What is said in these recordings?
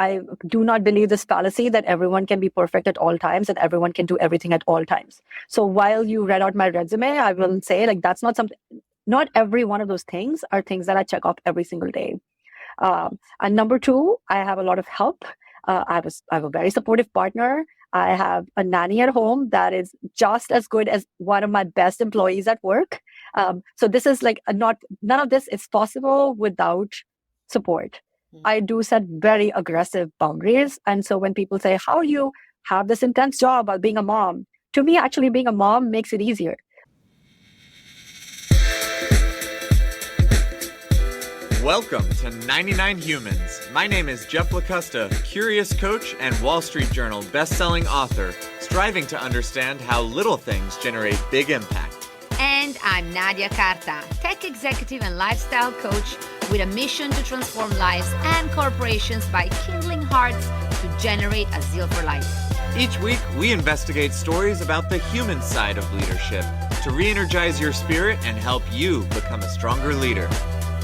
I do not believe this fallacy that everyone can be perfect at all times and everyone can do everything at all times. So while you read out my resume, I will say like that's not something. Not every one of those things are things that I check off every single day. And number two, I have a lot of help. I have a very supportive partner. I have a nanny at home that is just as good as one of my best employees at work. So this is like none of this is possible without support. I do set very aggressive boundaries. And so when people say, how do you have this intense job of being a mom? To me, actually being a mom makes it easier. Welcome to 99 Humans. My name is Jeff Lakusta, curious coach and Wall Street Journal best-selling author, striving to understand how little things generate big impact. And I'm Nadia, Carta, tech executive and lifestyle coach with a mission to transform lives and corporations by kindling hearts to generate a zeal for life. Each week, we investigate stories about the human side of leadership to re-energize your spirit and help you become a stronger leader.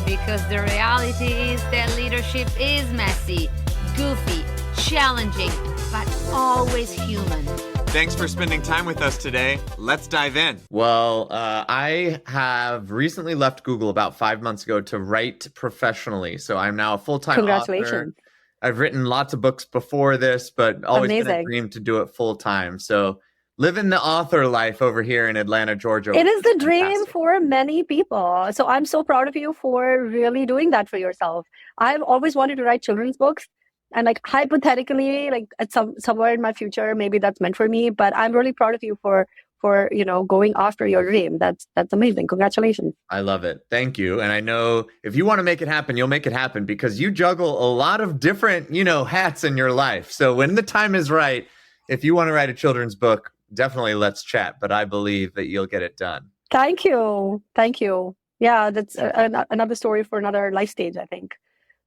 Because the reality is that leadership is messy, goofy, challenging, but always human. Thanks for spending time with us today. Let's dive in. Well, I have recently left Google about 5 months ago to write professionally. So I'm now a full-time Congratulations. author. I've written lots of books before this, but always been a dream to do it full-time. So living the author life over here in Atlanta, Georgia. It is the dream for many people. So I'm so proud of you for really doing that for yourself. I've always wanted to write children's books. And like hypothetically, like at somewhere in my future, maybe that's meant for me. But I'm really proud of you for going after your dream. That's amazing. Congratulations. I love it. Thank you. And I know if you want to make it happen, you'll make it happen because you juggle a lot of different, hats in your life. So when the time is right, if you want to write a children's book, definitely let's chat. But I believe that you'll get it done. Thank you. Yeah, that's another story for another life stage, I think.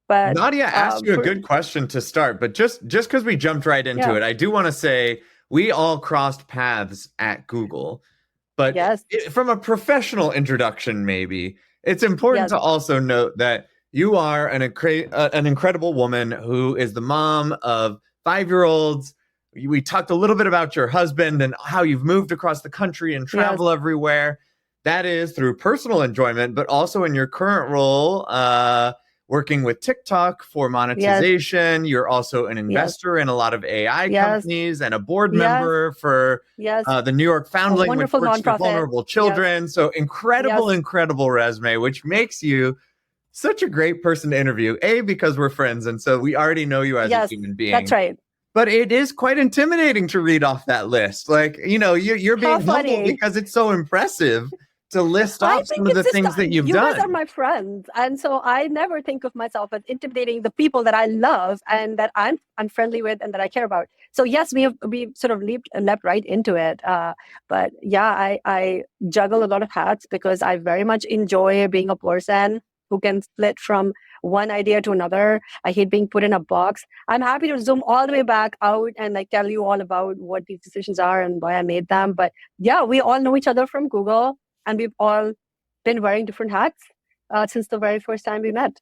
But Nadia asked you a good question to start, but just because we jumped right into it, I do want to say we all crossed paths at Google. But from a professional introduction, maybe, it's important to also note that you are an incredible woman who is the mom of 5-year-olds. We talked a little bit about your husband and how you've moved across the country and travel everywhere. That is through personal enjoyment, but also in your current role, working with TikTok for monetization. You're also an investor in a lot of AI companies and a board member for the New York Foundling, which works with vulnerable children. So incredible resume, which makes you such a great person to interview. A, because we're friends, and so we already know you as a human being. That's right. But it is quite intimidating to read off that list. Like, you're being humble because it's so impressive to list off some of the things that you've done. You guys are my friends. And so I never think of myself as intimidating the people that I love and that I'm friendly with and that I care about. So yes, we sort of leapt right into it. But yeah, I juggle a lot of hats because I very much enjoy being a person who can split from one idea to another. I hate being put in a box. I'm happy to zoom all the way back out and like tell you all about what these decisions are and why I made them. But yeah, we all know each other from Google. And we've all been wearing different hats since the very first time we met.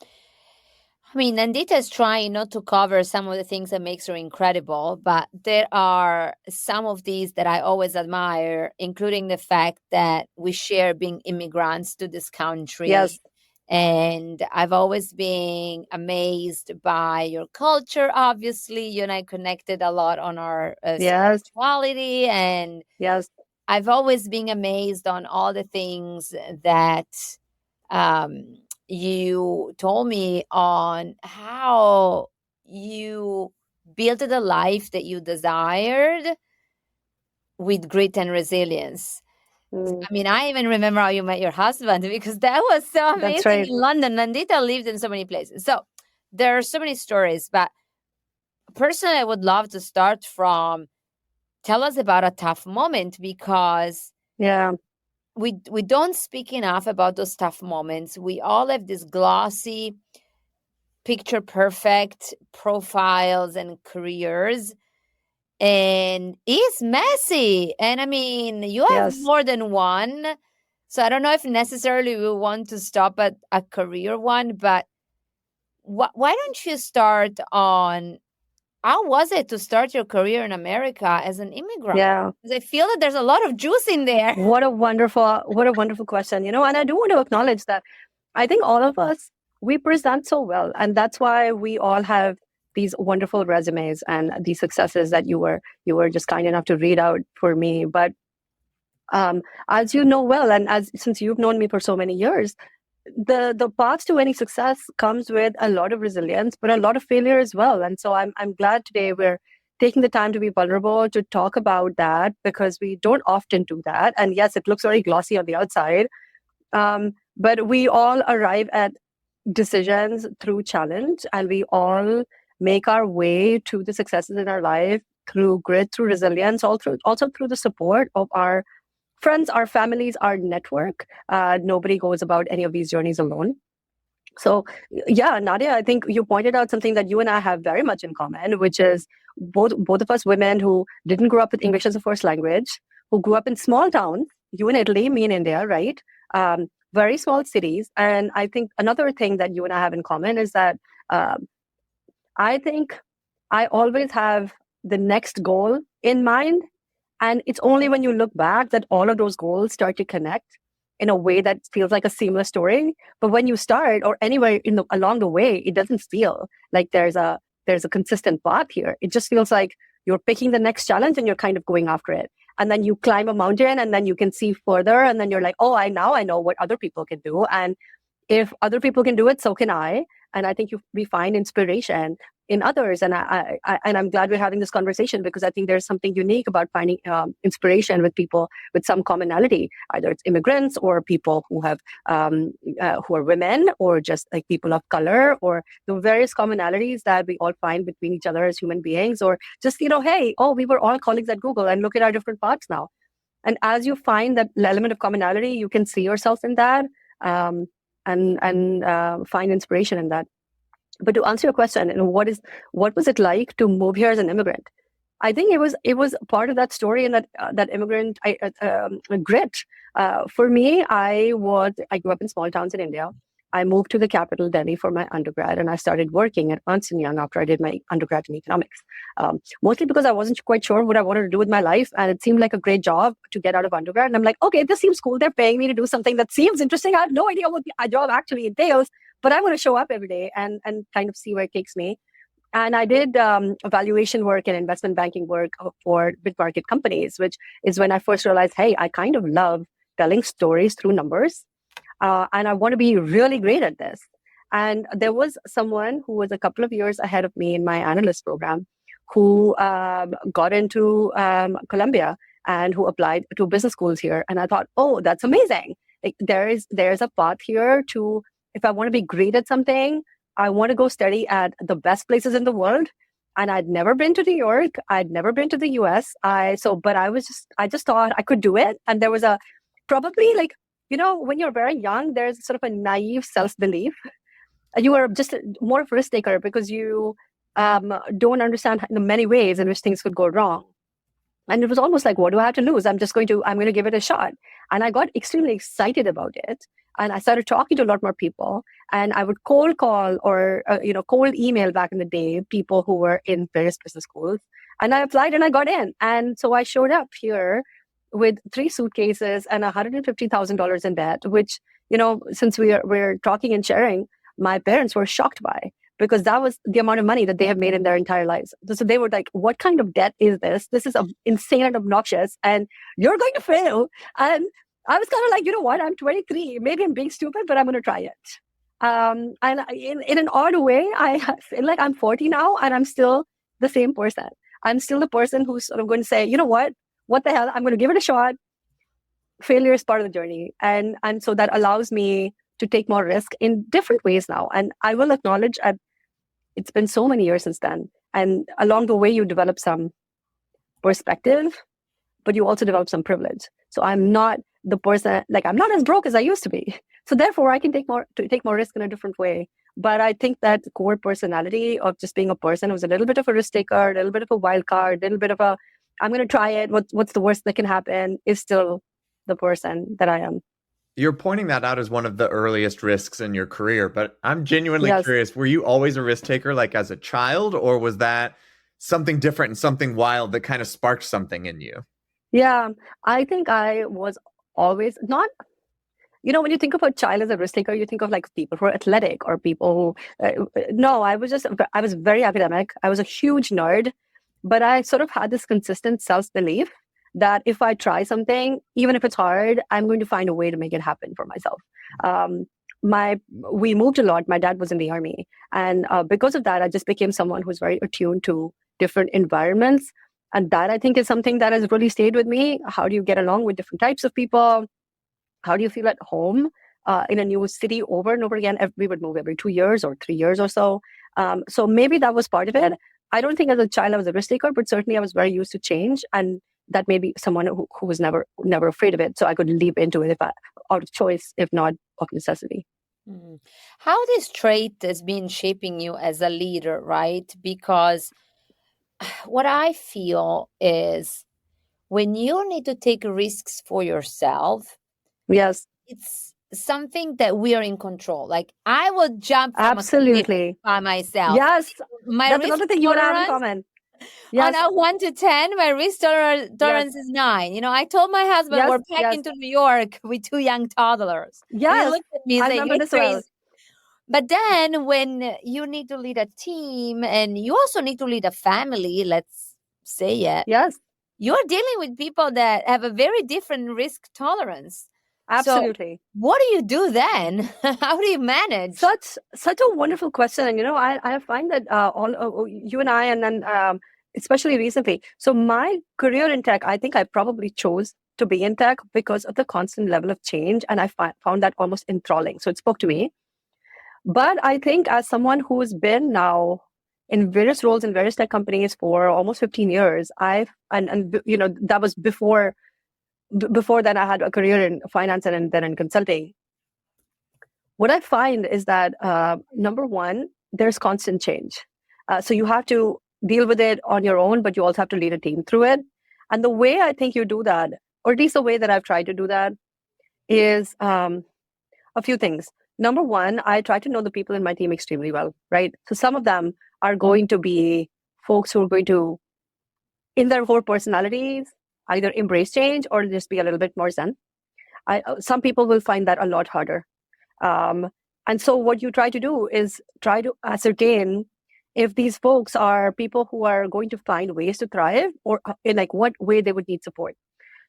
I mean, Nandeeta is trying not to cover some of the things that makes her incredible, but there are some of these that I always admire, including the fact that we share being immigrants to this country. Yes. And I've always been amazed by your culture. Obviously, you and I connected a lot on our spirituality. And I've always been amazed on all the things that you told me on how you built the life that you desired with grit and resilience. I mean, I even remember how you met your husband because that was so amazing in London. Nandeeta lived in so many places. So there are so many stories, but personally, I would love to start from tell us about a tough moment because we don't speak enough about those tough moments. We all have these glossy, picture perfect profiles and careers. And it's messy. And I mean, you have more than one. So I don't know if necessarily we want to stop at a career one, but why don't you start on how was it to start your career in America as an immigrant? Yeah. Because I feel that there's a lot of juice in there. What a wonderful question. And I do want to acknowledge that I think all of us, we present so well. And that's why we all have these wonderful resumes and these successes that you were just kind enough to read out for me. But as you know well, and since you've known me for so many years, the path to any success comes with a lot of resilience, but a lot of failure as well. And so I'm glad today we're taking the time to be vulnerable, to talk about that, because we don't often do that. And yes, it looks very glossy on the outside, but we all arrive at decisions through challenge, and we all make our way to the successes in our life through grit, through resilience, also through the support of our friends, our families, our network. Nobody goes about any of these journeys alone. So yeah, Nadia, I think you pointed out something that you and I have very much in common, which is both of us women who didn't grow up with English as a first language, who grew up in small towns, you in Italy, me in India, right? Very small cities. And I think another thing that you and I have in common is that I think I always have the next goal in mind. And it's only when you look back that all of those goals start to connect in a way that feels like a seamless story. But when you start, or anywhere along the way, it doesn't feel like there's a consistent path here. It just feels like you're picking the next challenge and you're kind of going after it. And then you climb a mountain and then you can see further. And then you're like, oh, I know what other people can do. And if other people can do it, so can I. And I think we find inspiration in others. And I'm glad we're having this conversation, because I think there's something unique about finding inspiration with people with some commonality, either it's immigrants or people who have who are women, or just like people of color, or the various commonalities that we all find between each other as human beings, or just, hey, we were all colleagues at Google and look at our different paths now. And as you find that element of commonality, you can see yourself in that. And find inspiration in that. But to answer your question, what was it like to move here as an immigrant? I think it was part of that story and that immigrant grit. For me, I grew up in small towns in India. I moved to the capital, Delhi, for my undergrad, and I started working at Ernst & Young after I did my undergrad in economics. Mostly because I wasn't quite sure what I wanted to do with my life, and it seemed like a great job to get out of undergrad. And I'm like, okay, this seems cool. They're paying me to do something that seems interesting. I have no idea what the job actually entails, but I'm going to show up every day and kind of see where it takes me. And I did valuation work and investment banking work for mid-market companies, which is when I first realized, hey, I kind of love telling stories through numbers. And I want to be really great at this. And there was someone who was a couple of years ahead of me in my analyst program who got into Columbia and who applied to business schools here. And I thought, oh, that's amazing. Like, there's a path here to, if I want to be great at something, I want to go study at the best places in the world. And I'd never been to New York. I'd never been to the US. I just thought I could do it. And there was probably like, when you're very young, there's sort of a naive self-belief. You are just more of a risk taker because you don't understand the many ways in which things could go wrong. And it was almost like, what do I have to lose? I'm going to give it a shot. And I got extremely excited about it. And I started talking to a lot more people. And I would cold call or, cold email back in the day, people who were in various business schools. And I applied and I got in. And so I showed up here with 3 suitcases and $150,000 in debt, which, since we're talking and sharing, my parents were shocked by, because that was the amount of money that they have made in their entire lives. So they were like, what kind of debt is this? This is insane and obnoxious, and you're going to fail. And I was kind of like, you know what? I'm 23. Maybe I'm being stupid, but I'm going to try it. And in an odd way, I feel like I'm 40 now, and I'm still the same person. I'm still the person who's sort of going to say, you know what? What the hell? I'm going to give it a shot. Failure is part of the journey. And so that allows me to take more risk in different ways now. And I will acknowledge it's been so many years since then. And along the way, you develop some perspective, but you also develop some privilege. So I'm not the person, like, I'm not as broke as I used to be. So therefore, I can take more risk in a different way. But I think that core personality of just being a person who's a little bit of a risk taker, a little bit of a wild card, a little bit of I'm going to try it. What's the worst that can happen is still the person that I am. You're pointing that out as one of the earliest risks in your career, but I'm genuinely curious, were you always a risk taker like as a child, or was that something different and something wild that kind of sparked something in you? Yeah, I think I was always not, when you think of a child as a risk taker, you think of like people who are athletic or people who, no, I was very academic. I was a huge nerd, but I sort of had this consistent self-belief that if I try something, even if it's hard, I'm going to find a way to make it happen for myself. We moved a lot. My dad was in the army. And because of that, I just became someone who's very attuned to different environments. And that, I think, is something that has really stayed with me. How do you get along with different types of people? How do you feel at home in a new city over and over again? We would move every 2 years or 3 years or so. So maybe that was part of it. I don't think as a child I was a risk taker, but certainly I was very used to change. And that made me someone who was never afraid of it. So I could leap into it out of choice, if not of necessity. How this trait has been shaping you as a leader, right? Because what I feel is when you need to take risks for yourself, yes, it's something that we are in control. Like I would jump from absolutely a by myself. Yes, my that's another thing you and I have in common. Yes. On a 1 to 10, my risk tolerance is 9. I told my husband we're packing to New York with 2 young toddlers. Yes, he looked at me and said, "You're crazy." But then when you need to lead a team and you also need to lead a family, let's say it. Yes. You're dealing with people that have a very different risk tolerance. Absolutely. So what do you do then? How do you manage? Such a wonderful question. And, I find that all you and I, and then especially recently. So my career in tech, I think I probably chose to be in tech because of the constant level of change. And I found that almost enthralling. So it spoke to me. But I think as someone who's been now in various roles in various tech companies for almost 15 years, that was before that I had a career in finance and then in consulting. What I find is that, number one, there's constant change. So you have to deal with it on your own, but you also have to lead a team through it. And the way I think you do that, or at least the way that I've tried to do that, is a few things. Number one, I try to know the people in my team extremely well, right? So some of them are going to be folks who are going to, in their whole personalities, either embrace change or just be a little bit more zen. Some people will find that a lot harder. And so what you try to do is try to ascertain if these folks are people who are going to find ways to thrive, or in like what way they would need support.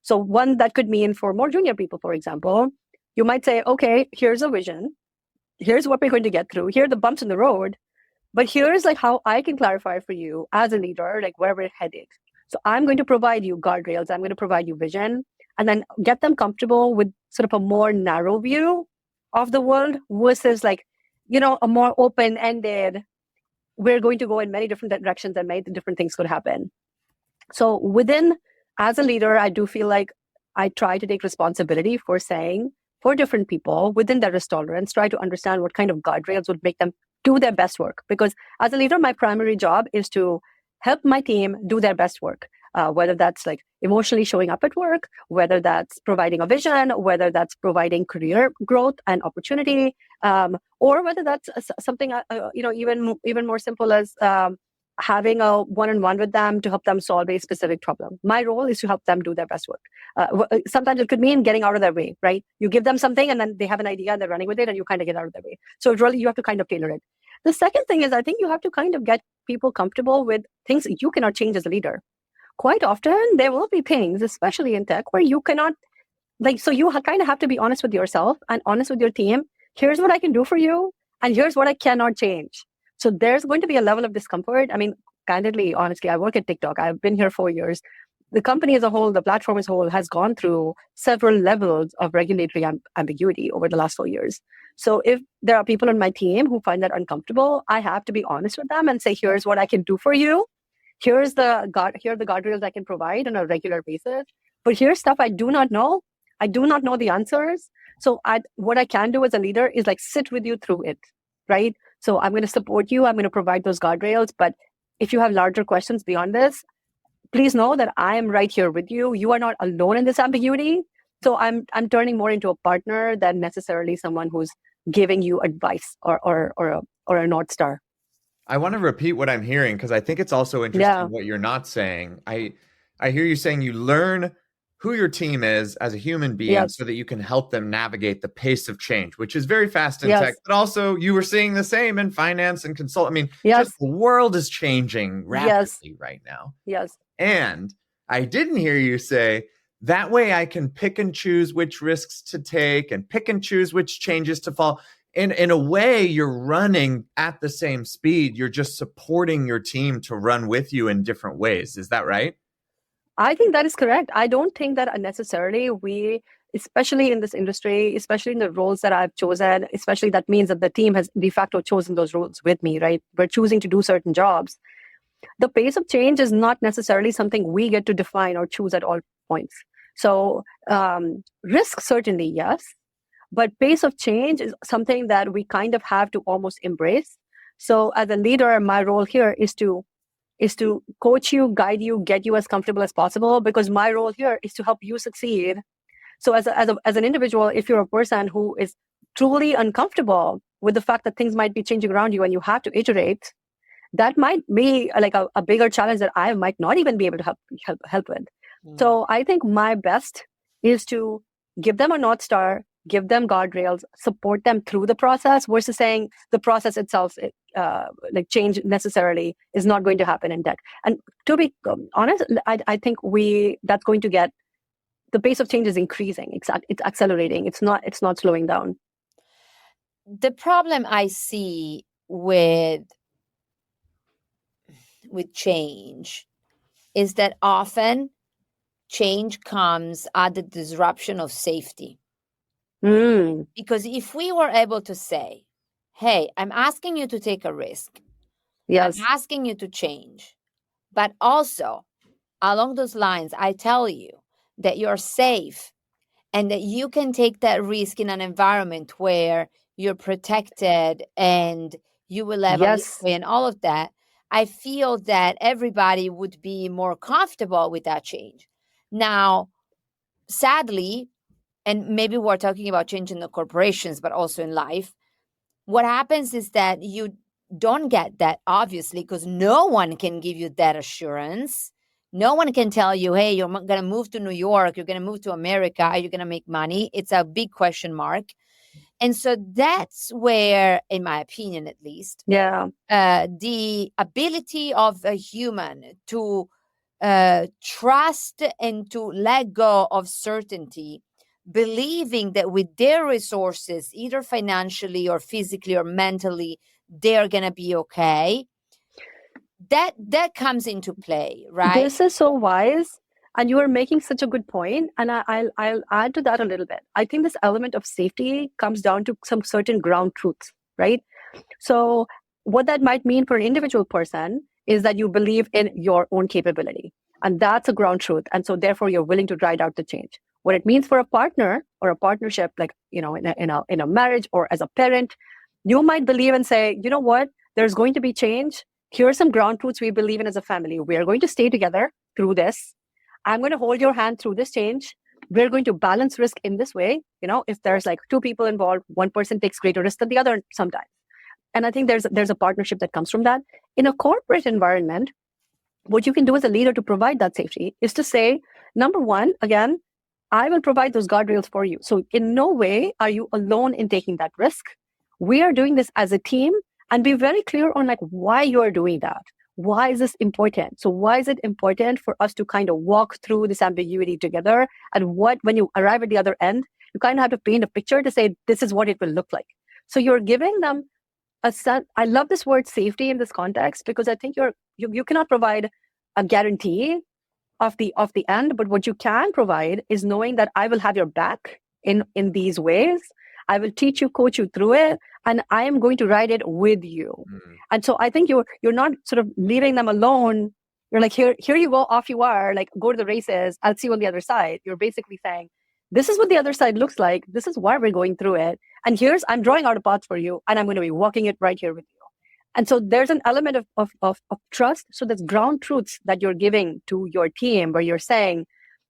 So one that could mean for more junior people, for example, you might say, okay, here's a vision. Here's what we're going to get through. Here are the bumps in the road. But here's like how I can clarify for you as a leader, like where we're headed. So I'm going to provide you guardrails. I'm going to provide you vision, and then get them comfortable with sort of a more narrow view of the world versus like, a more open-ended, we're going to go in many different directions and many different things could happen. So as a leader, I do feel like I try to take responsibility for saying, for different people within their risk tolerance, try to understand what kind of guardrails would make them do their best work. Because as a leader, my primary job is to help my team do their best work, whether that's like emotionally showing up at work, whether that's providing a vision, whether that's providing career growth and opportunity, or whether that's something, even more simple as having a one-on-one with them to help them solve a specific problem. My role is to help them do their best work. Sometimes it could mean getting out of their way, right? You give them something and then they have an idea and they're running with it and you kind of get out of their way. So really you have to kind of tailor it. The second thing is I think you have to kind of get people comfortable with things you cannot change as a leader. Quite often there will be things, especially in tech, where you cannot, so you kind of have to be honest with yourself and honest with your team. Here's what I can do for you and here's what I cannot change. So there's going to be a level of discomfort. I mean, candidly, honestly, I work at TikTok. I've been here 4 years. The company as a whole, the platform as a whole, has gone through several levels of regulatory ambiguity over the last 4 years. So if there are people on my team who find that uncomfortable, I have to be honest with them and say, here's what I can do for you. Here are the guardrails I can provide on a regular basis. But here's stuff I do not know. I do not know the answers. So what I can do as a leader is like sit with you through it, right? So I'm going to support you. I'm going to provide those guardrails. But if you have larger questions beyond this, please know that I am right here with you. You are not alone in this ambiguity. So I'm turning more into a partner than necessarily someone who's giving you advice or a North Star. I want to repeat what I'm hearing because I think it's also interesting what you're not saying. I hear you saying you learn who your team is as a human being so that you can help them navigate the pace of change, which is very fast in tech, but also you were seeing the same in finance and consult. I mean, just the world is changing rapidly right now. Yes. And I didn't hear you say, that way I can pick and choose which risks to take and pick and choose which changes to follow. In a way, you're running at the same speed. You're just supporting your team to run with you in different ways. Is that right? I think that is correct. I don't think that necessarily we, especially in this industry, especially in the roles that I've chosen, especially that means that the team has de facto chosen those roles with me, right? We're choosing to do certain jobs. The pace of change is not necessarily something we get to define or choose at all points. So risk, certainly, yes. But pace of change is something that we kind of have to almost embrace. So as a leader, my role here is to coach you, guide you, get you as comfortable as possible, because my role here is to help you succeed. So as an individual, if you're a person who is truly uncomfortable with the fact that things might be changing around you and you have to iterate, that might be like a bigger challenge that I might not even be able to help with. So I think my best is to give them a North Star, give them guardrails, support them through the process, versus saying the process itself, like change necessarily is not going to happen in tech. And to be honest, I think that's going to get, the pace of change is increasing. It's accelerating. It's not slowing down. The problem I see with change is that often change comes at the disruption of safety. Because if we were able to say, hey, I'm asking you to take a risk. Yes. I'm asking you to change. But also, along those lines, I tell you that you're safe and that you can take that risk in an environment where you're protected and you will have a leeway and all of that. I feel that everybody would be more comfortable with that change. Now, sadly, and maybe we're talking about change in the corporations, but also in life, what happens is that you don't get that, obviously, because no one can give you that assurance. No one can tell you, hey, you're going to move to New York, you're going to move to America, are you going to make money? It's a big question mark. And so that's where, in my opinion, at least, the ability of a human to trust and to let go of certainty, believing that with their resources, either financially or physically or mentally, they're going to be okay. That comes into play, right? This is so wise. And you are making such a good point. And I'll add to that a little bit. I think this element of safety comes down to some certain ground truths, right? So what that might mean for an individual person is that you believe in your own capability. And that's a ground truth. And so therefore you're willing to ride out the change. What it means for a partner or a partnership, like, in a marriage or as a parent, you might believe and say, you know what, there's going to be change. Here are some ground truths we believe in as a family. We are going to stay together through this. I'm going to hold your hand through this change. We're going to balance risk in this way. If there's like two people involved, one person takes greater risk than the other sometimes. And I think there's a partnership that comes from that. In a corporate environment, what you can do as a leader to provide that safety is to say, number one, again, I will provide those guardrails for you. So in no way are you alone in taking that risk. We are doing this as a team, and be very clear on like why you are doing that. Why is this important? So why is it important for us to kind of walk through this ambiguity together? And when you arrive at the other end, you kind of have to paint a picture to say, this is what it will look like. So you're giving them I love this word safety in this context, because I think you cannot provide a guarantee of the end, but what you can provide is knowing that I will have your back in these ways. I will teach you, coach you through it, and I am going to ride it with you. And so I think you're not sort of leaving them alone. You're like, here you go, off you are, like, go to the races. I'll see you on the other side. You're basically saying, this is what the other side looks like. This is why we're going through it. And I'm drawing out a path for you, and I'm going to be walking it right here with you. And so there's an element of trust. So there's ground truths that you're giving to your team where you're saying,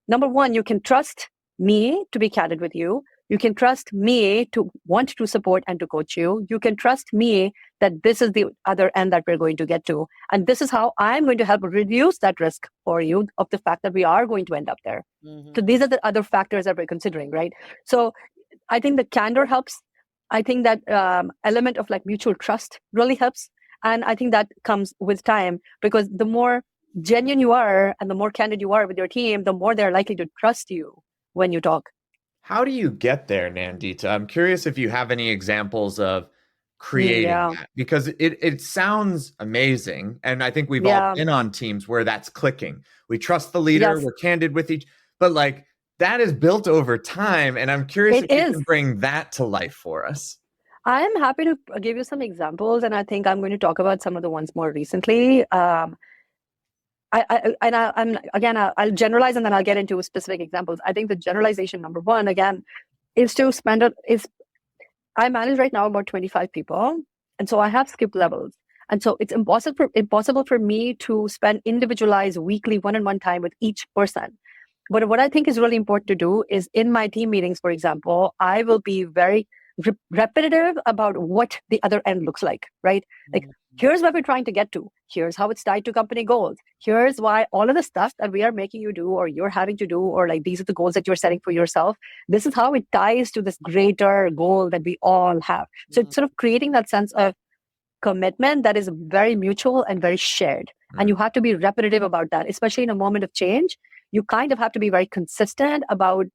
number one, you can trust me to be candid with you. You can trust me to want to support and to coach you. You can trust me that this is the other end that we're going to get to. And this is how I'm going to help reduce that risk for you of the fact that we are going to end up there. So these are the other factors that we're considering, right? So I think the candor helps. I think that element of like mutual trust really helps. And I think that comes with time, because the more genuine you are and the more candid you are with your team, the more they're likely to trust you when you talk. How do you get there, Nandeeta? I'm curious if you have any examples of creating that, because it sounds amazing. And I think we've all been on teams where that's clicking. We trust the leader, we're candid with each, but like that is built over time. And I'm curious if you can bring that to life for us. I'm happy to give you some examples, and I think I'm going to talk about some of the ones more recently. I'll generalize and then I'll get into specific examples. I think the generalization number one, again, is to I manage right now about 25 people. And so I have skip levels. And so it's impossible for me to spend individualized weekly one-on-one time with each person. But what I think is really important to do is in my team meetings, for example, I will be very repetitive about what the other end looks like, right? Like, here's what we're trying to get to. Here's how it's tied to company goals. Here's why all of the stuff that we are making you do or you're having to do, or like these are the goals that you're setting for yourself. This is how it ties to this greater goal that we all have. So it's sort of creating that sense of commitment that is very mutual and very shared. And you have to be repetitive about that, especially in a moment of change. You kind of have to be very consistent about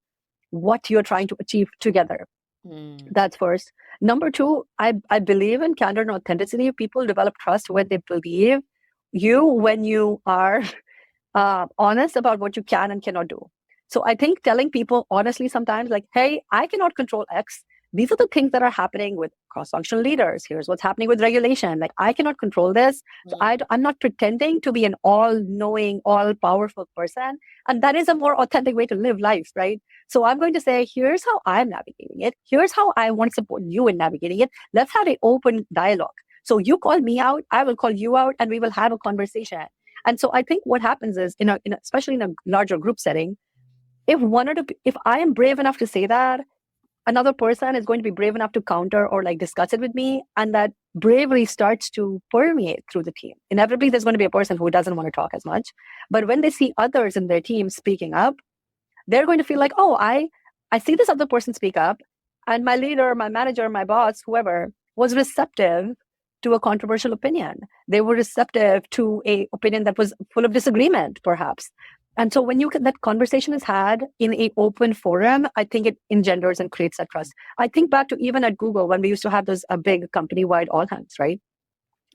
what you're trying to achieve together. That's first. Number two, I believe in candor and authenticity. People develop trust when they believe you, when you are honest about what you can and cannot do. So I think telling people honestly sometimes, like, hey, I cannot control X. These are the things that are happening with cross-functional leaders. Here's what's happening with regulation. Like, I cannot control this. So I'm not pretending to be an all-knowing, all-powerful person. And that is a more authentic way to live life, right? So I'm going to say, here's how I'm navigating it. Here's how I want to support you in navigating it. Let's have an open dialogue. So you call me out, I will call you out, and we will have a conversation. And so I think what happens is, especially in a larger group setting, if I am brave enough to say that, another person is going to be brave enough to counter or like discuss it with me. And that bravery starts to permeate through the team. Inevitably, there's going to be a person who doesn't want to talk as much. But when they see others in their team speaking up, they're going to feel like, oh, I see this other person speak up, and my leader, my manager, my boss, whoever, was receptive to a controversial opinion. They were receptive to an opinion that was full of disagreement, perhaps. And so when that conversation is had in an open forum, I think it engenders and creates that trust. I think back to even at Google when we used to have those big company-wide all hands, right?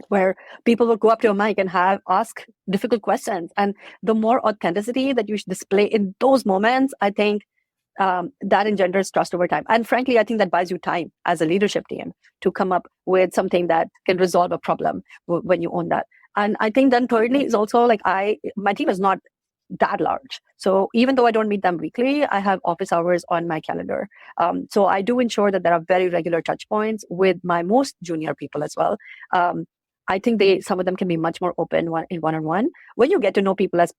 Where people would go up to a mic and ask difficult questions. And the more authenticity that you should display in those moments, I think that engenders trust over time. And frankly, I think that buys you time as a leadership team to come up with something that can resolve a problem when you own that. And I think then thirdly is also like my team is not that large. So even though I don't meet them weekly, I have office hours on my calendar. So I do ensure that there are very regular touch points with my most junior people as well. I think some of them can be much more open in one-on-one. When you get to know people as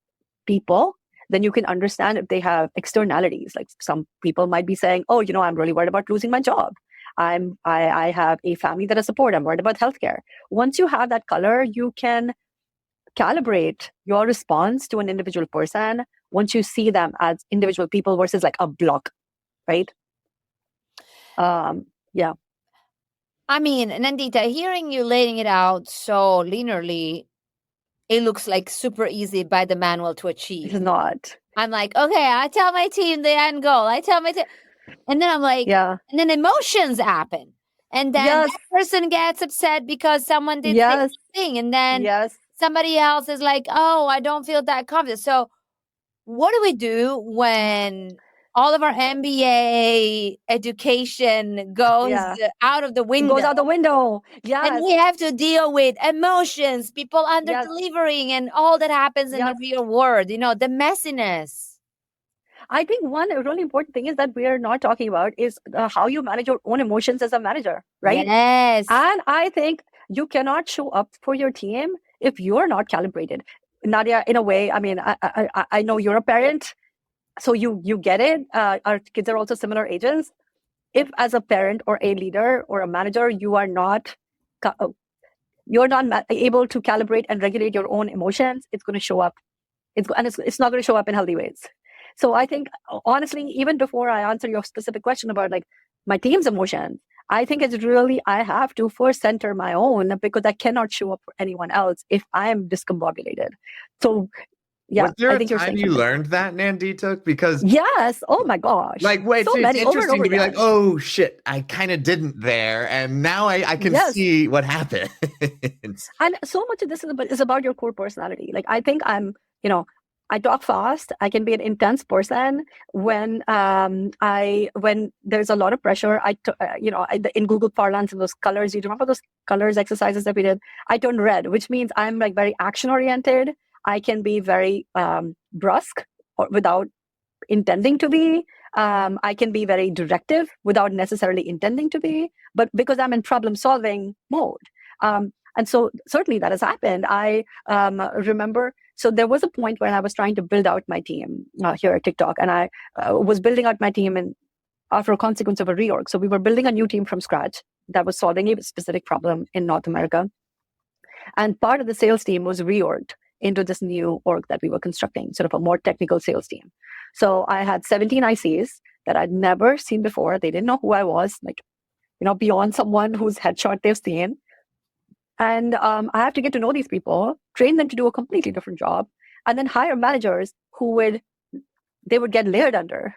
people, then you can understand if they have externalities. Like some people might be saying, oh, I'm really worried about losing my job. I have a family that I support. I'm worried about healthcare. Once you have that color, you can calibrate your response to an individual person once you see them as individual people versus like a block, right? Yeah. I mean, Nandeeta, hearing you laying it out so linearly, it looks like super easy by the manual to achieve. It's not. I'm like, okay, I tell my team the end goal. And then I'm like, and then emotions happen. And then that person gets upset because someone did this thing. And then somebody else is like, oh, I don't feel that confident. So what do we do when all of our MBA education goes out of the window? It goes out the window. Yeah. And we have to deal with emotions, people under delivering, and all that happens in the real world, the messiness. I think one really important thing is that we are not talking about is how you manage your own emotions as a manager, right? Yes. And I think you cannot show up for your team if you're not calibrated. Nadia, in a way, I mean, I know you're a parent. So you get it. Our kids are also similar ages. If as a parent or a leader or a manager, you are not able to calibrate and regulate your own emotions, it's going to show up. It's not going to show up in healthy ways. So I think, honestly, even before I answer your specific question about like my team's emotions, I think it's really, I have to first center my own, because I cannot show up for anyone else if I am discombobulated. So yeah, was there I think a time you learned that, Nandeeta? Because yes, oh my gosh, like, wait, so it's interesting to be again. like, oh shit, I kind of didn't there, and now I can see what happened. And so much of this is about your core personality. Like, I think I'm, I talk fast. I can be an intense person when there's a lot of pressure. In Google parlance, and those colors, you remember those colors exercises that we did? I turn red, which means I'm like very action oriented. I can be very brusque or without intending to be. I can be very directive without necessarily intending to be, but because I'm in problem solving mode. And so certainly that has happened. I remember, so there was a point when I was trying to build out my team here at TikTok, and I was building out my team after a consequence of a reorg. So we were building a new team from scratch that was solving a specific problem in North America. And part of the sales team was reorged into this new org that we were constructing, sort of a more technical sales team. So I had 17 ICs that I'd never seen before. They didn't know who I was, like, beyond someone whose headshot they've seen. And I have to get to know these people, train them to do a completely different job, and then hire managers who would get layered under.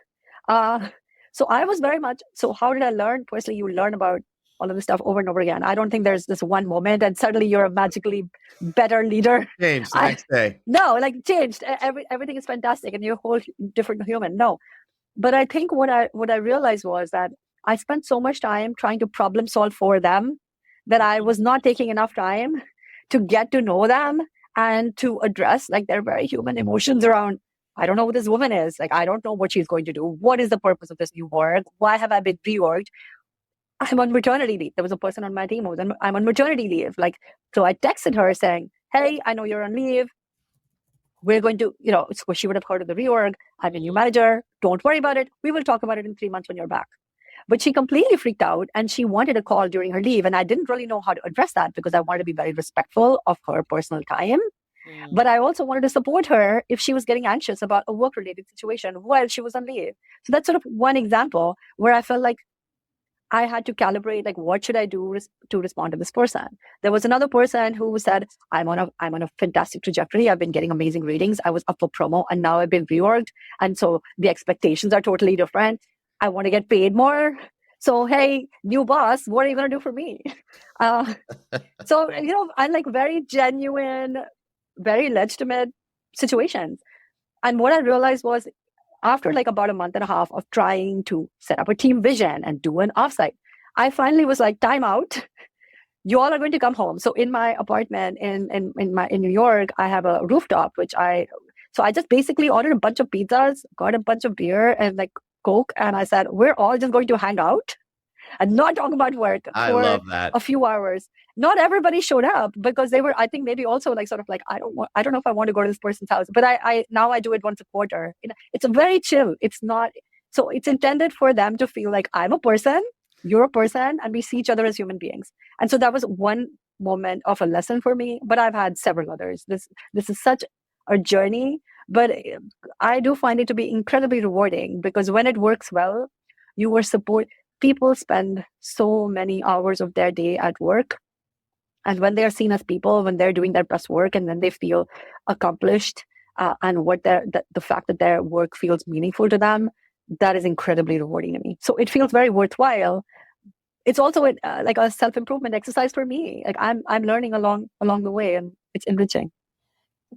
So I was very much, so how did I learn? Personally, you learn about all of this stuff over and over again. I don't think there's this one moment and suddenly you're a magically better leader. Changed the next day. No, like changed. Everything is fantastic and you're a whole different human. No. But I think what I realized was that I spent so much time trying to problem solve for them that I was not taking enough time to get to know them and to address like their very human emotions around, I don't know who this woman is. Like, I don't know what she's going to do. What is the purpose of this new work? Why have I been reorged? I'm on maternity leave. There was a person on my team who was I'm on maternity leave. Like, so I texted her saying, hey, I know you're on leave. We're going to, so she would have heard of the reorg. I'm a new manager. Don't worry about it. We will talk about it in 3 months when you're back. But she completely freaked out and she wanted a call during her leave. And I didn't really know how to address that because I wanted to be very respectful of her personal time. But I also wanted to support her if she was getting anxious about a work-related situation while she was on leave. So that's sort of one example where I felt like I had to calibrate, like, what should I do to respond to this person? There was another person who said, I'm on a fantastic trajectory. I've been getting amazing ratings. I was up for promo and now I've been reorged. And so the expectations are totally different. I want to get paid more. So, hey, new boss, what are you going to do for me? So, I'm like very genuine, very legitimate situations. And what I realized was after like about a month and a half of trying to set up a team vision and do an offsite, I finally was like, time out. You all are going to come home. So in my apartment in New York, I have a rooftop, so I just basically ordered a bunch of pizzas, got a bunch of beer and like Coke. And I said, we're all just going to hang out and not talk about work for a few hours. Not everybody showed up because they were, I think maybe also like sort of like, I don't know if I want to go to this person's house, but I now I do it once a quarter. It's a very chill. It's not, so it's intended for them to feel like I'm a person, you're a person, and we see each other as human beings. And so that was one moment of a lesson for me, but I've had several others. This is such a journey, but I do find it to be incredibly rewarding because when it works well, people spend so many hours of their day at work. And when they're seen as people, when they're doing their best work and then they feel accomplished and the fact that their work feels meaningful to them, that is incredibly rewarding to me. So it feels very worthwhile. It's also like a self-improvement exercise for me. Like I'm learning along the way and it's enriching.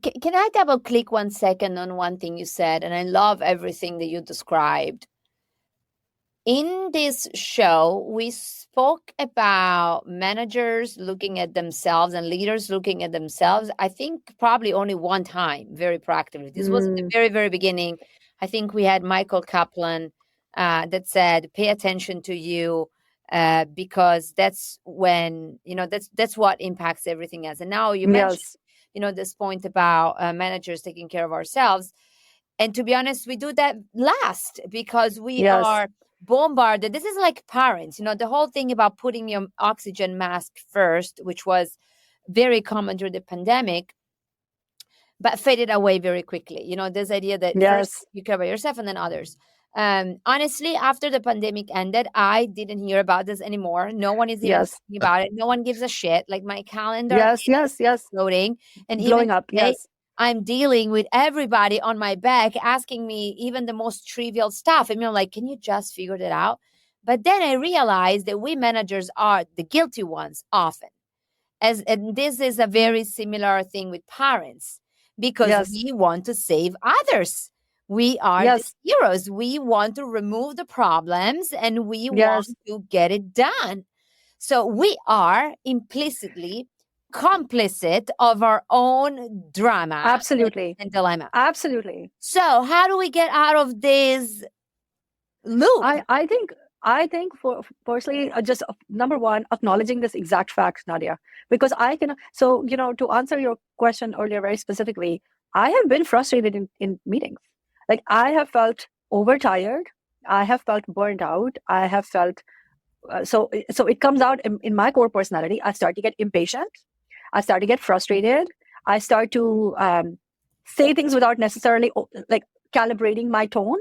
Can I double click 1 second on one thing you said? And I love everything that you described. In this show, we spoke about managers looking at themselves and leaders looking at themselves. I think probably only one time, very proactively. This was at the very, very beginning. I think we had Michael Kaplan that said, pay attention to you because that's when, that's what impacts everything else. And now you mentioned, this point about managers taking care of ourselves. And to be honest, we do that last because we are bombarded. This is like parents, the whole thing about putting your oxygen mask first, which was very common during the pandemic, but faded away very quickly. This idea that first you care about yourself and then others. Honestly, after the pandemic ended, I didn't hear about this anymore. No one is even talking about it. No one gives a shit. Like my calendar is exploding. And blowing even up. Today, I'm dealing with everybody on my back asking me even the most trivial stuff. And I'm like, can you just figure it out? But then I realized that we managers are the guilty ones often. And this is a very similar thing with parents, because we want to save others. We are the heroes. We want to remove the problems and we want to get it done. So we are implicitly complicit of our own drama. Absolutely. And dilemma. Absolutely. So how do we get out of this loop? I think for personally, just number one, acknowledging this exact fact, Nadia, because to answer your question earlier very specifically, I have been frustrated in meetings. Like I have felt overtired. I have felt burnt out. I have felt, so it comes out in my core personality. I start to get impatient. I start to get frustrated. I start to say things without necessarily like calibrating my tone.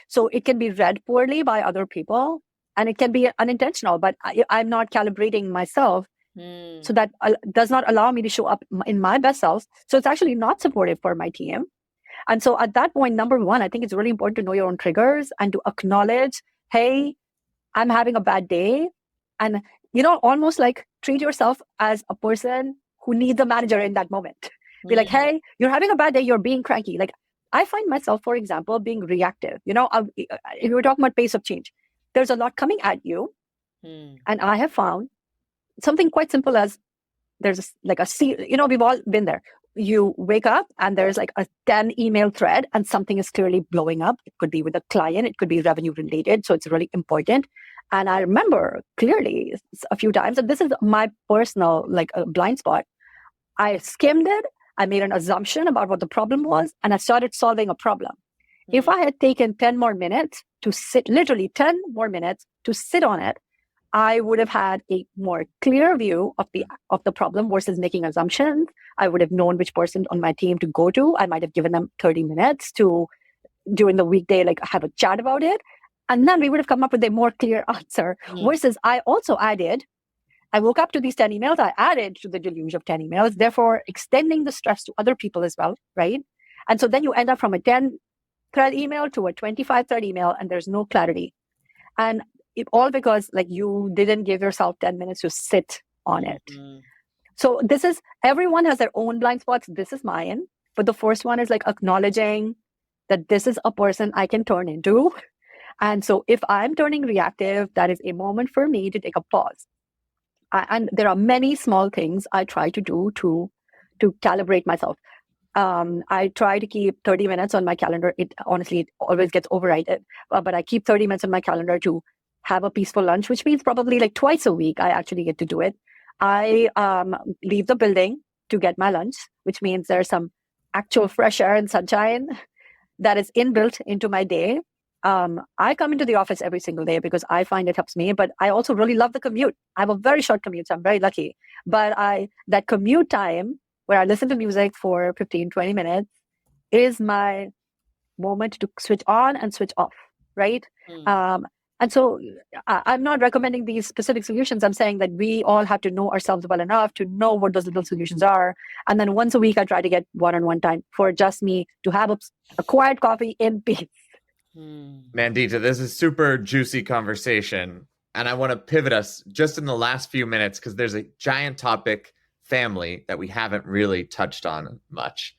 So it can be read poorly by other people and it can be unintentional, but I'm not calibrating myself. So that does not allow me to show up in my best self. So it's actually not supportive for my team. And so at that point, number one, I think it's really important to know your own triggers and to acknowledge, hey, I'm having a bad day. And, almost like treat yourself as a person who needs a manager in that moment. Be like, hey, you're having a bad day. You're being cranky. Like I find myself, for example, being reactive. If you were talking about pace of change, there's a lot coming at you. And I have found something quite simple as there's we've all been there. You wake up and there's like a 10 email thread and something is clearly blowing up. It could be with a client. It could be revenue related. So it's really important. And I remember clearly a few times, and this is my personal blind spot. I skimmed it. I made an assumption about what the problem was and I started solving a problem. If I had taken 10 more minutes to sit, literally 10 more minutes to sit on it, I would have had a more clear view of the problem versus making assumptions. I would have known which person on my team to go to. I might have given them 30 minutes to, during the weekday, have a chat about it. And then we would have come up with a more clear answer. Versus I woke up to these 10 emails. I added to the deluge of 10 emails, therefore extending the stress to other people as well, right? And so then you end up from a 10 thread email to a 25 thread email and there's no clarity. And all because you didn't give yourself 10 minutes to sit on it. So everyone has their own blind spots. This is mine. But the first one is acknowledging that this is a person I can turn into. And so if I'm turning reactive, that is a moment for me to take a pause. And there are many small things I try to do to calibrate myself. I try to keep 30 minutes on my calendar. It always gets overridden, but I keep 30 minutes on my calendar to have a peaceful lunch, which means probably twice a week I actually get to do it. I leave the building to get my lunch, which means there's some actual fresh air and sunshine that is inbuilt into my day. I come into the office every single day because I find it helps me, but I also really love the commute. I have a very short commute, so I'm very lucky. But that commute time where I listen to music for 15, 20 minutes is my moment to switch on and switch off, right? And so I'm not recommending these specific solutions. I'm saying that we all have to know ourselves well enough to know what those little solutions are. And then once a week, I try to get one-on-one time for just me to have a quiet coffee in peace. Nandeeta, this is super juicy conversation. And I want to pivot us just in the last few minutes because there's a giant topic, family, that we haven't really touched on much.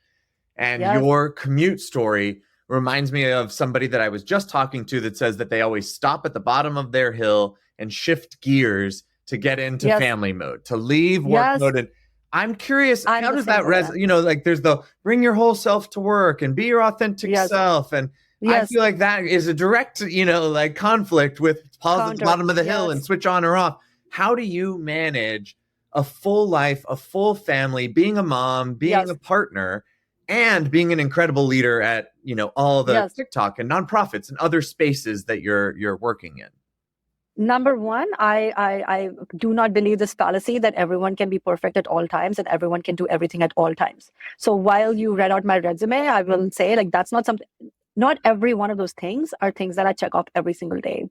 And your commute story reminds me of somebody that I was just talking to that says that they always stop at the bottom of their hill and shift gears to get into family mode, to leave work mode. And I'm curious, how does that resonate? There's the bring your whole self to work and be your authentic self. And I feel like that is a direct, conflict with pause at the bottom of the hill and switch on or off. How do you manage a full life, a full family, being a mom, being a partner, and being an incredible leader at, all the Yes. TikTok and nonprofits and other spaces that you're working in? Number one, I do not believe this fallacy that everyone can be perfect at all times and everyone can do everything at all times. So while you read out my resume, I will say like that's not something. Not every one of those things are things that I check off every single day.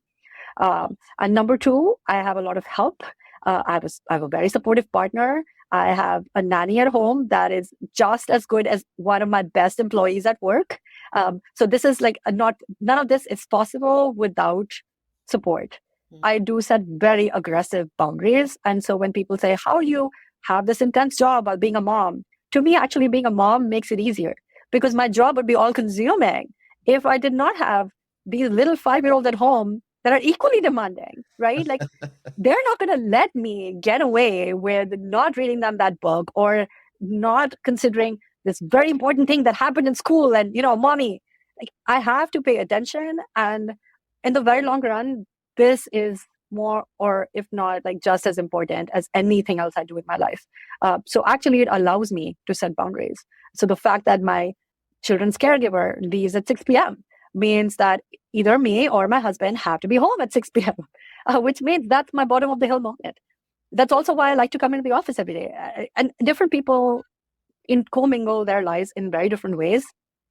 And number two, I have a lot of help. I have a very supportive partner. I have a nanny at home that is just as good as one of my best employees at work. So this is like none of this is possible without support. I do set very aggressive boundaries. And so when people say, how do you have this intense job while being a mom? To me, actually being a mom makes it easier because my job would be all consuming if I did not have these little 5-year-olds at home that are equally demanding, right? Like they're not going to let me get away with not reading them that book or not considering this very important thing that happened in school. And, mommy, like I have to pay attention. And in the very long run, this is more, or if not, like just as important as anything else I do in my life. So actually, it allows me to set boundaries. So the fact that my children's caregiver leaves at 6 p.m. means that either me or my husband have to be home at 6 p.m., which means that's my bottom of the hill moment. That's also why I like to come into the office every day. And different people commingle their lives in very different ways.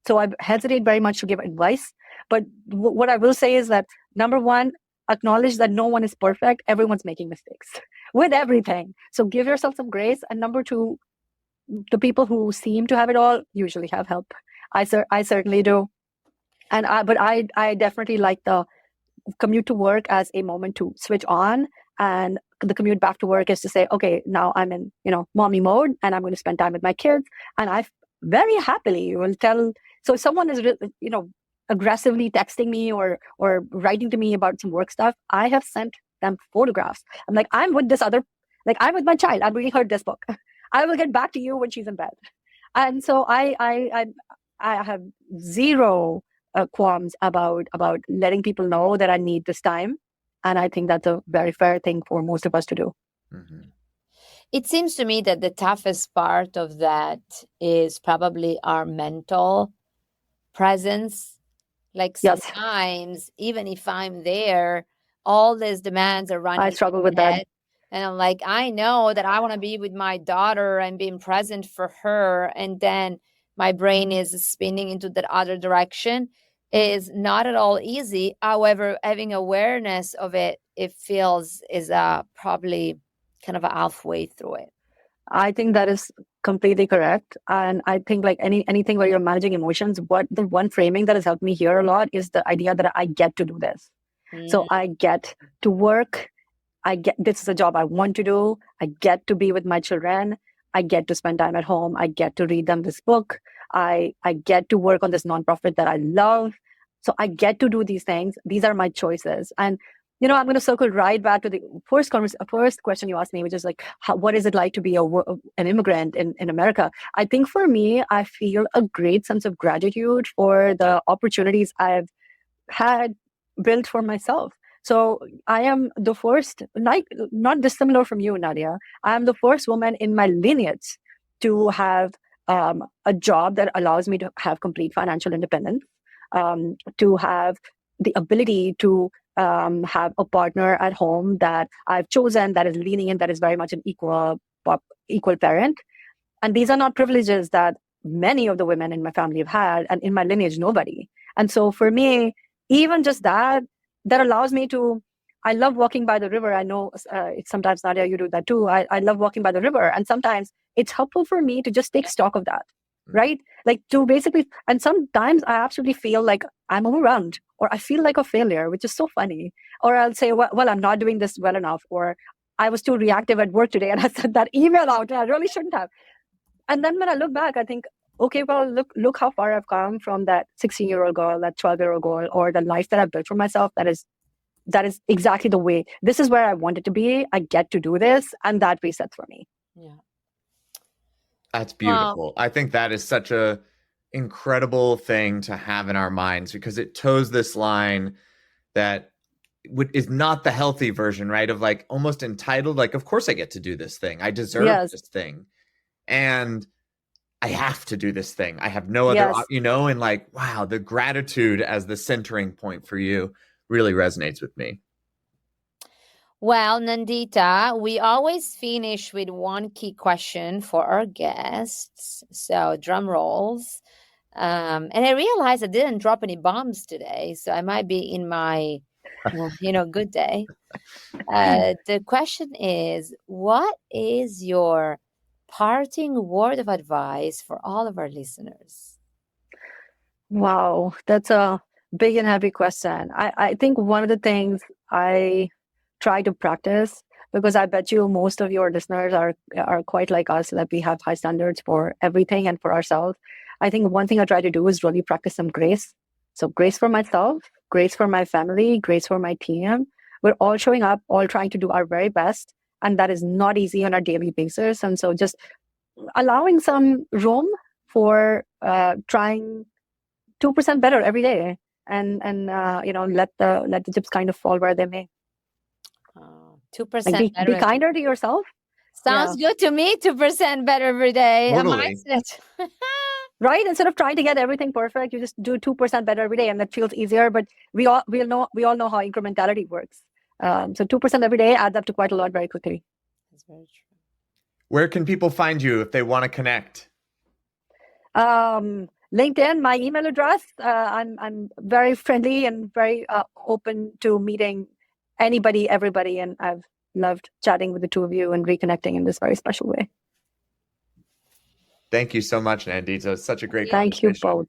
So I hesitate very much to give advice. But what I will say is that, number one, acknowledge that no one is perfect. Everyone's making mistakes with everything. So give yourself some grace. And number two, the people who seem to have it all usually have help. I certainly do. But I definitely like the commute to work as a moment to switch on, and the commute back to work is to say, okay, now I'm in, mommy mode and I'm going to spend time with my kids. And I very happily will tell. So if someone is, aggressively texting me or writing to me about some work stuff, I have sent them photographs. I'm like, I'm with this other, like I'm with my child. I'm reading her this book. I will get back to you when she's in bed. And so I have zero qualms about letting people know that I need this time. And I think that's a very fair thing for most of us to do. Mm-hmm. It seems to me that the toughest part of that is probably our mental presence. Like sometimes, even if I'm there, all these demands are running. I struggle with that. And I'm like, I know that I want to be with my daughter and being present for her. And then my brain is spinning into that other direction. Is not at all easy. However, having awareness of it, it feels is probably kind of halfway through it. I think that is completely correct. And I think like anything where you're managing emotions, the one framing that has helped me here a lot is the idea that I get to do this. So I get to work. This is a job I want to do. I get to be with my children. I get to spend time at home. I get to read them this book. I get to work on this nonprofit that I love. So I get to do these things. These are my choices. And, I'm going to circle right back to the first question you asked me, which is like, what is it like to be an immigrant in America? I think for me, I feel a great sense of gratitude for the opportunities I've had built for myself. So I am the first, not dissimilar from you, Nadia. I am the first woman in my lineage to have a job that allows me to have complete financial independence, to have the ability to have a partner at home that I've chosen, that is leaning in, that is very much an equal parent. And these are not privileges that many of the women in my family have had, and in my lineage, nobody. And so for me, even just that allows me to, I love walking by the river. I know sometimes, Nadia, you do that too. I love walking by the river. And sometimes it's helpful for me to just take stock of that, right? Like to basically, and sometimes I absolutely feel like I'm overwhelmed or I feel like a failure, which is so funny. Or I'll say, well, I'm not doing this well enough. Or I was too reactive at work today and I sent that email out and I really shouldn't have. And then when I look back, I think, okay, well, look how far I've come from that 16-year-old girl, that 12-year-old girl, or the life that I've built for myself. That is exactly the way. This is where I wanted to be. I get to do this, and that resets for me. Yeah, that's beautiful. I think that is such a incredible thing to have in our minds, because it toes this line that is not the healthy version, right? Of like almost entitled, like, of course I get to do this thing. I deserve this thing. And I have to do this thing. I have no other, and like, wow, the gratitude as the centering point for you really resonates with me. Well, Nandeeta, we always finish with one key question for our guests. So drum rolls. And I realized I didn't drop any bombs today, so I might be in my, good day. The question is, what is your parting word of advice for all of our listeners? Wow, that's a big and heavy question. I think one of the things I try to practice, because I bet you most of your listeners are quite like us, that we have high standards for everything and for ourselves. I think one thing I try to do is really practice some grace. So grace for myself, grace for my family, grace for my team. We're all showing up, all trying to do our very best. And that is not easy on a daily basis. And so just allowing some room for trying 2% better every day, and let the chips kind of fall where they may. 2% like be kinder to yourself. Sounds good to me. 2% better every day. Totally. Right? Instead of trying to get everything perfect, you just do 2% better every day, and that feels easier. But we all know how incrementality works. So 2% every day adds up to quite a lot very quickly. That's very true. Where can people find you if they want to connect? LinkedIn, my email address. I'm very friendly and very open to meeting anybody, everybody, and I've loved chatting with the two of you and reconnecting in this very special way. Thank you so much, Nandeeta. It's such a great Thank you both.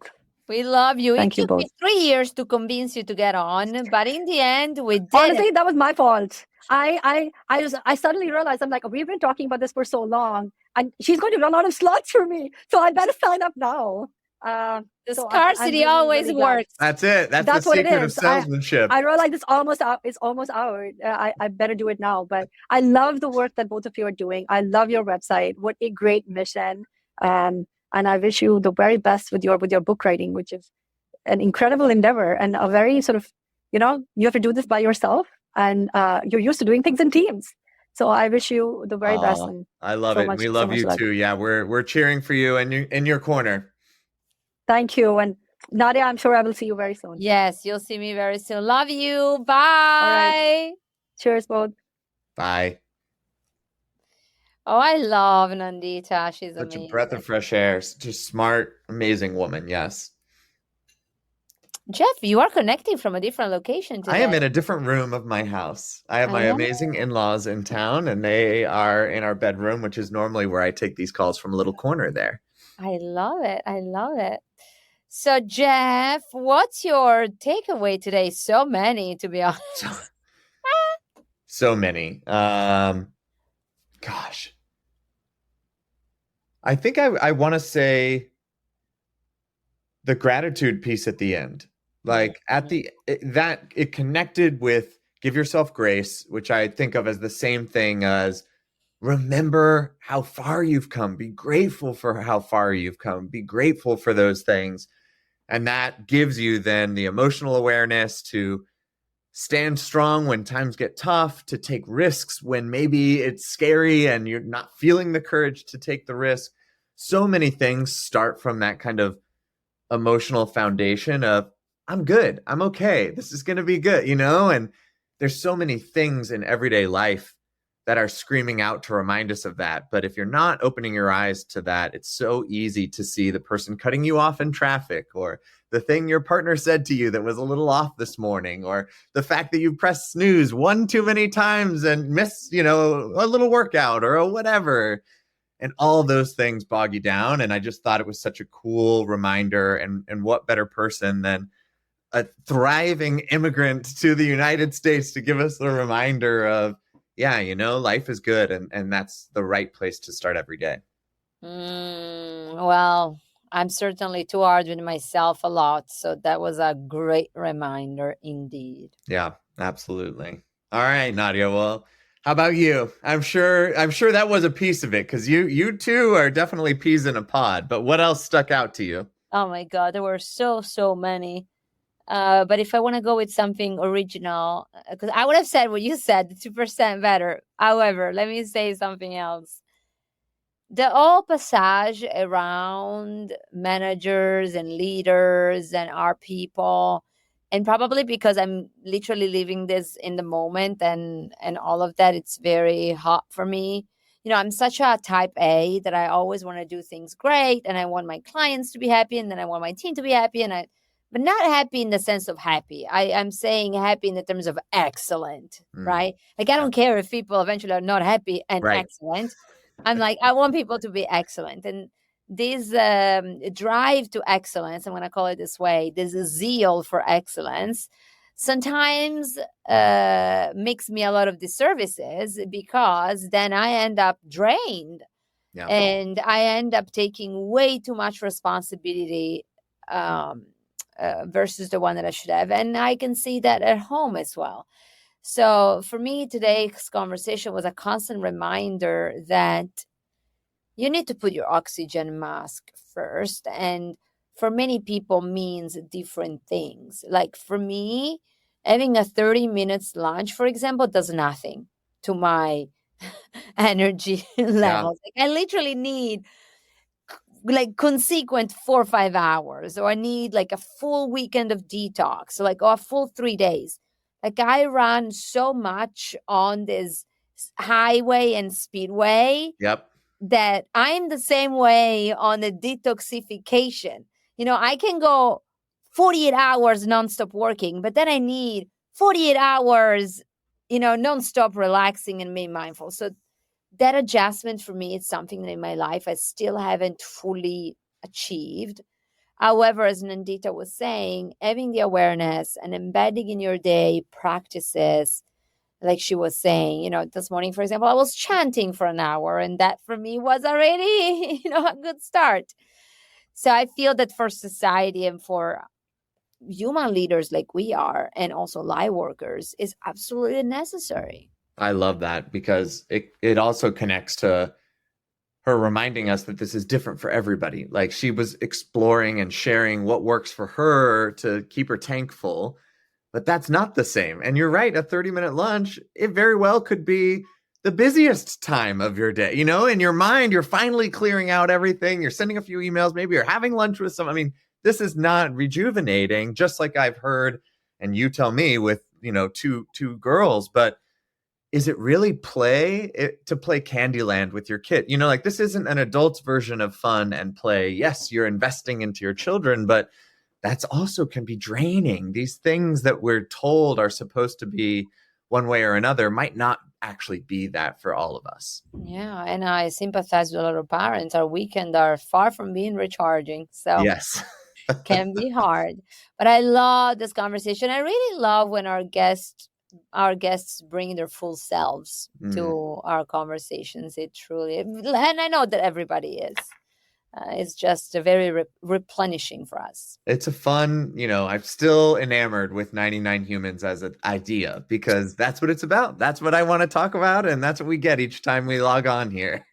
We love you. Thank it you took both. me 3 years to convince you to get on, but in the end, we did. Honestly, that was my fault. I suddenly realized, I'm like, we've been talking about this for so long, and she's going to run out of slots for me, so I better sign up now. The scarcity really, always really works. That's it. That's the what secret it is. of salesmanship. I realize it's almost out. I better do it now. But I love the work that both of you are doing. I love your website. What a great mission. And I wish you the very best with your book writing, which is an incredible endeavor and a very sort of, you have to do this by yourself, and you're used to doing things in teams. So I wish you the very best. And I love it. We love you too. Yeah, we're cheering for you and in your corner. Thank you. And Nadia, I'm sure I will see you very soon. Yes, you'll see me very soon. Love you. Bye. Right. Cheers, both. Bye. Oh, I love Nandeeta. She's such amazing. A breath of fresh air. Such a smart, amazing woman. Yes. Jeff, you are connecting from a different location today. I am in a different room of my house. I have my amazing in-laws in town, and they are in our bedroom, which is normally where I take these calls from a little corner there. I love it. I love it. So, Jeff, what's your takeaway today? So many, to be honest. So many. Gosh. I think I want to say the gratitude piece at the end. Like it connected with give yourself grace, which I think of as the same thing as remember how far you've come. Be grateful for how far you've come. Be grateful for those things. And that gives you then the emotional awareness to stand strong when times get tough, to take risks when maybe it's scary and you're not feeling the courage to take the risk. So many things start from that kind of emotional foundation of, I'm good, I'm okay, this is going to be good, and there's so many things in everyday life that are screaming out to remind us of that. But if you're not opening your eyes to that, it's so easy to see the person cutting you off in traffic, or the thing your partner said to you that was a little off this morning, or the fact that you pressed snooze one too many times and missed, a little workout or whatever. And all those things bog you down. And I just thought it was such a cool reminder. And what better person than a thriving immigrant to the United States to give us a reminder of, life is good. And that's the right place to start every day. Well, I'm certainly too hard with myself a lot. So that was a great reminder indeed. Yeah, absolutely. All right, Nadia. Well, how about you? I'm sure that was a piece of it, because you too are definitely peas in a pod. But what else stuck out to you? Oh my God, there were so many. But if I want to go with something original, because I would have said what you said, 2% better. However, let me say something else. the whole passage around managers and leaders and our people, and probably because I'm literally living this in the moment and all of that, it's very hot for me. I'm such a type A that I always want to do things great, and I want my clients to be happy, and then I want my team to be happy, but not happy in the sense of happy. I'm saying happy in the terms of excellent, right? Like, I don't care if people eventually are not happy and excellent. I'm like, I want people to be excellent. And this drive to excellence, I'm going to call it this way, this zeal for excellence, sometimes makes me a lot of disservices, because then I end up drained. Yeah. And I end up taking way too much responsibility versus the one that I should have. And I can see that at home as well. So for me, today's conversation was a constant reminder that you need to put your oxygen mask first. And for many people means different things. Like for me, having a 30 minutes lunch, for example, does nothing to my energy levels. Like, I literally need like consequent 4 or 5 hours, or I need like a full weekend of detox, or a full 3 days. Like, I run so much on this highway and speedway. Yep. That I'm the same way on the detoxification. I can go 48 hours nonstop working, but then I need 48 hours, nonstop relaxing and being mindful. So that adjustment for me is something that in my life I still haven't fully achieved. However, as Nandeeta was saying, having the awareness and embedding in your day practices, like she was saying, this morning, for example, I was chanting for an hour, and that for me was already, a good start. So I feel that for society and for human leaders like we are, and also light workers, is absolutely necessary. I love that, because it also connects to her reminding us that this is different for everybody. Like, she was exploring and sharing what works for her to keep her tank full. But that's not the same. And you're right, a 30-minute lunch, it very well could be the busiest time of your day. In your mind, you're finally clearing out everything. You're sending a few emails. Maybe you're having lunch with someone. I mean, this is not rejuvenating, just like I've heard, and you tell me, with, two girls. But is it really to play Candyland with your kid? Like, this isn't an adult's version of fun and play. Yes, you're investing into your children, but that's also can be draining. These things that we're told are supposed to be one way or another might not actually be that for all of us. Yeah, and I sympathize with a lot of parents. Our weekends are far from being recharging. So yes, can be hard. But I love this conversation. I really love when our guests bring their full selves to our conversations. It truly, and I know that everybody is. It's just very replenishing for us. It's a fun, I'm still enamored with 99 Humans as an idea, because that's what it's about. That's what I want to talk about. And that's what we get each time we log on here.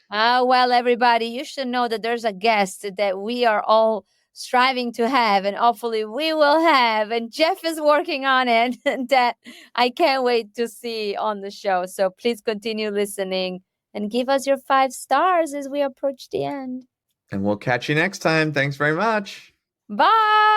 Well, everybody, you should know that there's a guest that we are all striving to have, and hopefully we will have. And Jeff is working on it, and that I can't wait to see on the show. So please continue listening and give us your 5 stars as we approach the end. And we'll catch you next time. Thanks very much. Bye.